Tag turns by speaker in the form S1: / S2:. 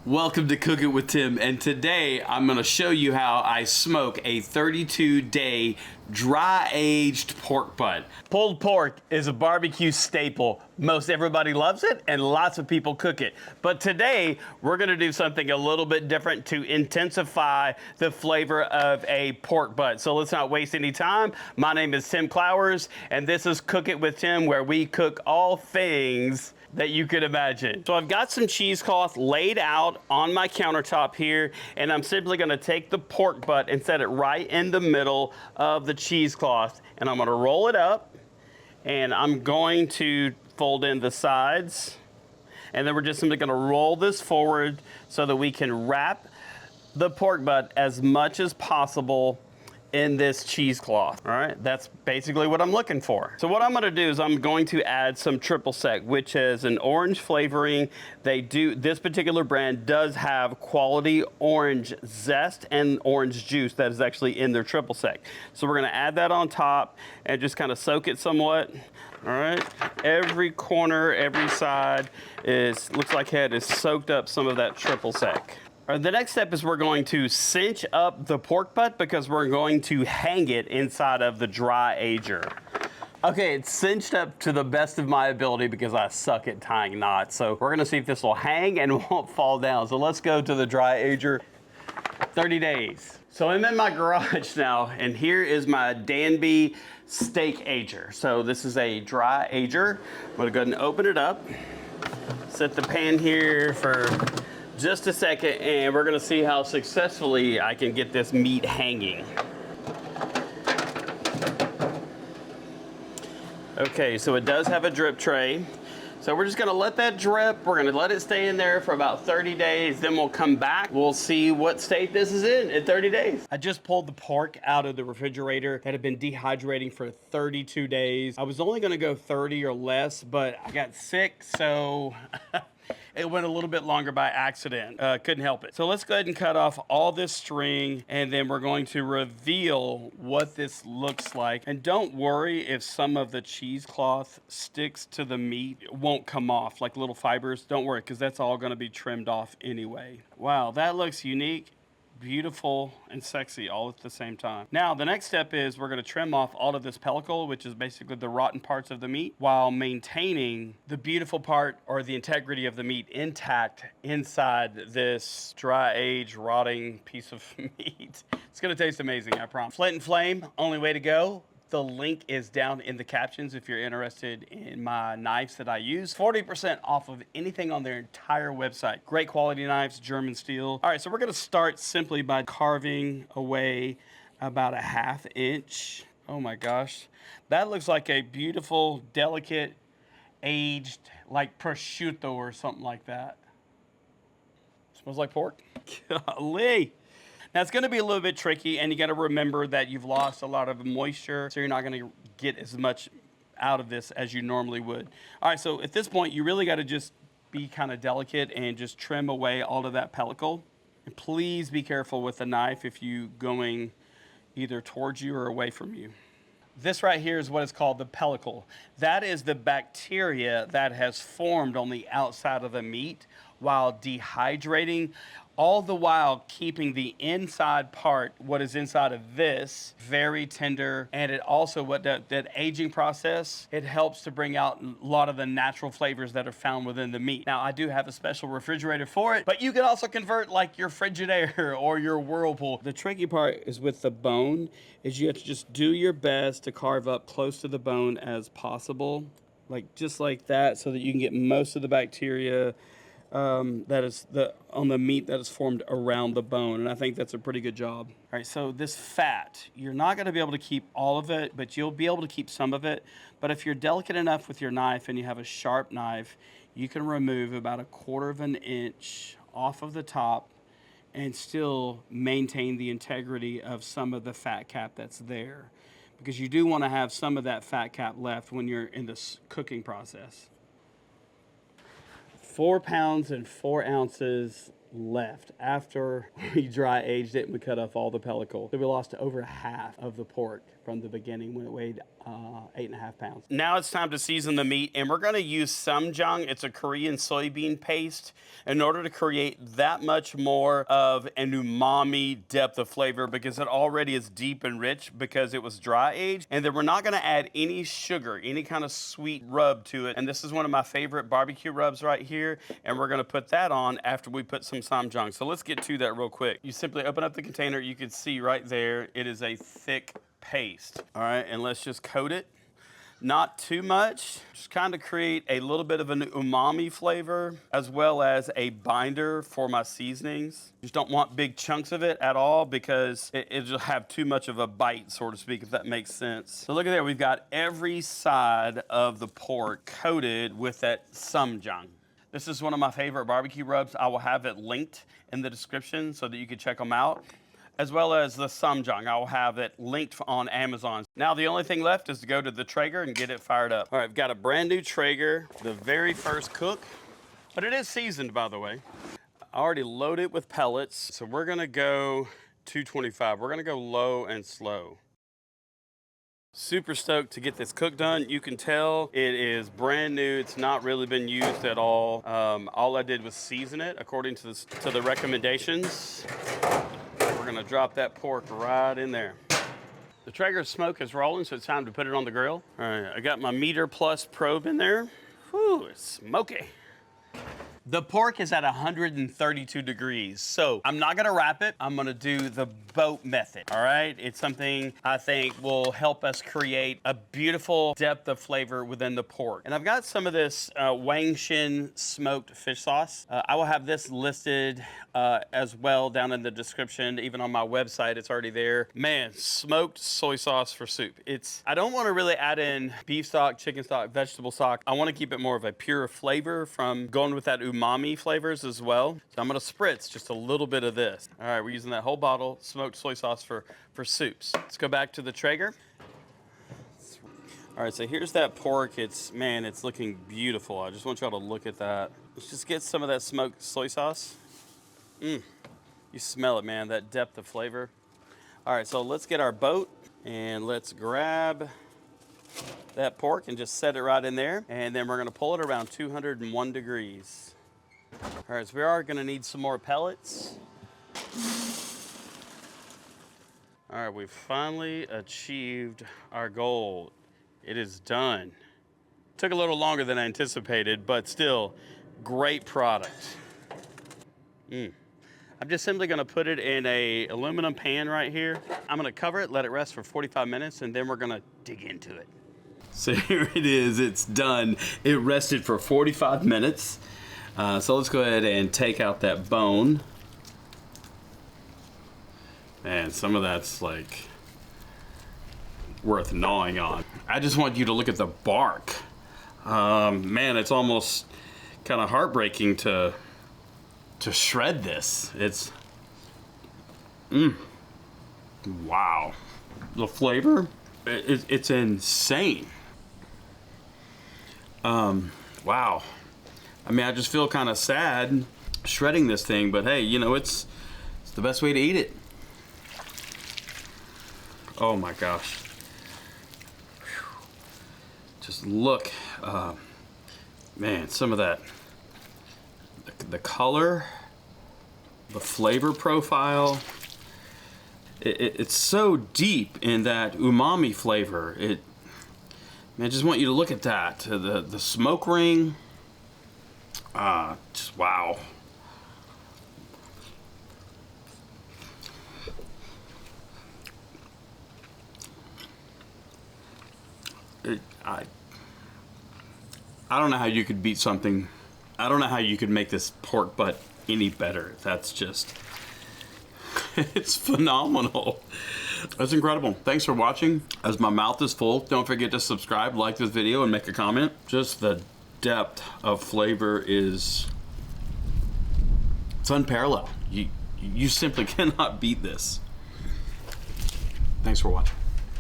S1: Welcome to Cook It with Tim, and today I'm going to show you how I smoke a 32-day dry-aged pork butt. Pulled pork is a barbecue staple. Most everybody loves it, and lots of people cook it. But today, we're going to do something a little bit different to intensify the flavor of a pork butt. So let's not waste any time. My name is Tim Clowers, and this is Cook It with Tim, where we cook all things that you could imagine. So I've got some cheesecloth laid out on my countertop here, and I'm simply gonna take the pork butt and set it right in the middle of the cheesecloth, and I'm gonna roll it up, and I'm going to fold in the sides, and then we're just simply gonna roll this forward so that we can wrap the pork butt as much as possible in this cheesecloth. All right, that's basically what I'm looking for. So what I'm gonna do is I'm going to add some triple sec, which is an orange flavoring. This particular brand does have quality orange zest and orange juice that is actually in their triple sec. So we're gonna add that on top and just kind of soak it somewhat. All right, every corner, every side looks like it is soaked up some of that triple sec. The next step is we're going to cinch up the pork butt because we're going to hang it inside of the dry ager. Okay, it's cinched up to the best of my ability because I suck at tying knots. So we're gonna see if this will hang and won't fall down. So let's go to the dry ager, 30 days. So I'm in my garage now, and here is my Danby steak ager. So this is a dry ager. I'm gonna go ahead and open it up, set the pan here for just a second, and we're gonna see how successfully I can get this meat hanging. Okay, so it does have a drip tray. So we're just gonna let that drip. We're gonna let it stay in there for about 30 days. Then we'll come back. We'll see what state this is in 30 days. I just pulled the pork out of the refrigerator that had been dehydrating for 32 days. I was only gonna go 30 or less, but I got sick, so it went a little bit longer by accident. Couldn't help it. So let's go ahead and cut off all this string, and then we're going to reveal what this looks like. And don't worry if some of the cheesecloth sticks to the meat. It won't come off like little fibers. Don't worry, because that's all going to be trimmed off anyway. Wow, that looks unique, beautiful, and sexy all at the same time. Now, the next step is we're gonna trim off all of this pellicle, which is basically the rotten parts of the meat, while maintaining the beautiful part or the integrity of the meat intact inside this dry-aged, rotting piece of meat. It's gonna taste amazing, I promise. Flint and Flame, only way to go. The link is down in the captions if you're interested in my knives that I use. 40% off of anything on their entire website. Great quality knives, German steel. All right, so we're gonna start simply by carving away about a 1/2 inch. Oh my gosh. That looks like a beautiful, delicate, aged, like prosciutto or something like that. Smells like pork. Golly. Now it's gonna be a little bit tricky, and you gotta remember that you've lost a lot of moisture, so you're not gonna get as much out of this as you normally would. All right, so at this point, you really gotta just be kind of delicate and just trim away all of that pellicle. And please be careful with the knife if you going either towards you or away from you. This right here is what is called the pellicle. That is the bacteria that has formed on the outside of the meat while dehydrating, all the while keeping the inside part, what is inside of this, very tender. And it also, that aging process, it helps to bring out a lot of the natural flavors that are found within the meat. Now, I do have a special refrigerator for it, but you can also convert like your Frigidaire or your Whirlpool. The tricky part is with the bone, is you have to just do your best to carve up close to the bone as possible, like just like that, so that you can get most of the bacteria that is on the meat that is formed around the bone, and I think that's a pretty good job. All right, so this fat, you're not gonna be able to keep all of it, but you'll be able to keep some of it. But if you're delicate enough with your knife and you have a sharp knife, you can remove about 1/4 inch off of the top and still maintain the integrity of some of the fat cap that's there, because you do wanna have some of that fat cap left when you're in this cooking process. 4 pounds and 4 ounces left after we dry aged it and we cut off all the pellicle. So we lost over half of the pork from the beginning when it weighed 8.5 pounds. Now it's time to season the meat, and we're gonna use Ssamjang. It's a Korean soybean paste in order to create that much more of an umami depth of flavor, because it already is deep and rich because it was dry aged. And then we're not gonna add any sugar, any kind of sweet rub to it. And this is one of my favorite barbecue rubs right here, and we're gonna put that on after we put some Ssamjang. So let's get to that real quick. You simply open up the container. You can see right there, it is a thick paste. All right, and let's just coat it. Not too much, just kind of create a little bit of an umami flavor as well as a binder for my seasonings. Just don't want big chunks of it at all because it'll have too much of a bite, so to speak, if that makes sense. So look at there, we've got every side of the pork coated with that Ssamjang. This is one of my favorite barbecue rubs. I will have it linked in the description so that you can check them out, as well as the Ssamjang. I will have it linked on Amazon. Now the only thing left is to go to the Traeger and get it fired up. All right, I've got a brand new Traeger, the very first cook, but it is seasoned, by the way. I already loaded it with pellets, so we're gonna go 225. We're gonna go low and slow. Super stoked to get this cook done. You can tell it is brand new. It's not really been used at all. All I did was season it according to the recommendations. We're gonna drop that pork right in there. The Traeger smoke is rolling, so it's time to put it on the grill. All right, I got my meter plus probe in there. Whew, it's smoky. The pork is at 132 degrees, so I'm not gonna wrap it. I'm gonna do the boat method, all right? It's something I think will help us create a beautiful depth of flavor within the pork. And I've got some of this Wang Shin smoked fish sauce. I will have this listed as well down in the description, even on my website, it's already there. Man, smoked soy sauce for soup. I don't wanna really add in beef stock, chicken stock, vegetable stock. I wanna keep it more of a pure flavor from going with that umami flavors as well. So I'm gonna spritz just a little bit of this. All right, we're using that whole bottle, smoked soy sauce for soups. Let's go back to the Traeger. All right, so here's that pork. It's looking beautiful. I just want y'all to look at that. Let's just get some of that smoked soy sauce. You smell it, man, that depth of flavor. All right, so let's get our boat and let's grab that pork and just set it right in there. And then we're gonna pull it around 201 degrees. All right, so we are gonna need some more pellets. All right, we've finally achieved our goal. It is done. Took a little longer than I anticipated, but still, great product. I'm just simply gonna put it in a aluminum pan right here. I'm gonna cover it, let it rest for 45 minutes, and then we're gonna dig into it. So here it is, it's done. It rested for 45 minutes. So let's go ahead and take out that bone. Man, some of that's like worth gnawing on. I just want you to look at the bark. Man, it's almost kind of heartbreaking to shred this. It's, wow. The flavor, it's insane. Wow. I mean, I just feel kind of sad shredding this thing, but hey, you know, it's the best way to eat it. Oh my gosh. Whew. Just look, man, some of that, the color, the flavor profile, it's so deep in that umami flavor. Man, I just want you to look at that, the smoke ring. Just wow. I don't know how you could beat something. I don't know how you could make this pork butt any better. That's just, it's phenomenal. That's incredible. Thanks for watching. As my mouth is full, don't forget to subscribe, like this video, and make a comment. Just the depth of flavor it's unparalleled. You simply cannot beat this. Thanks for watching.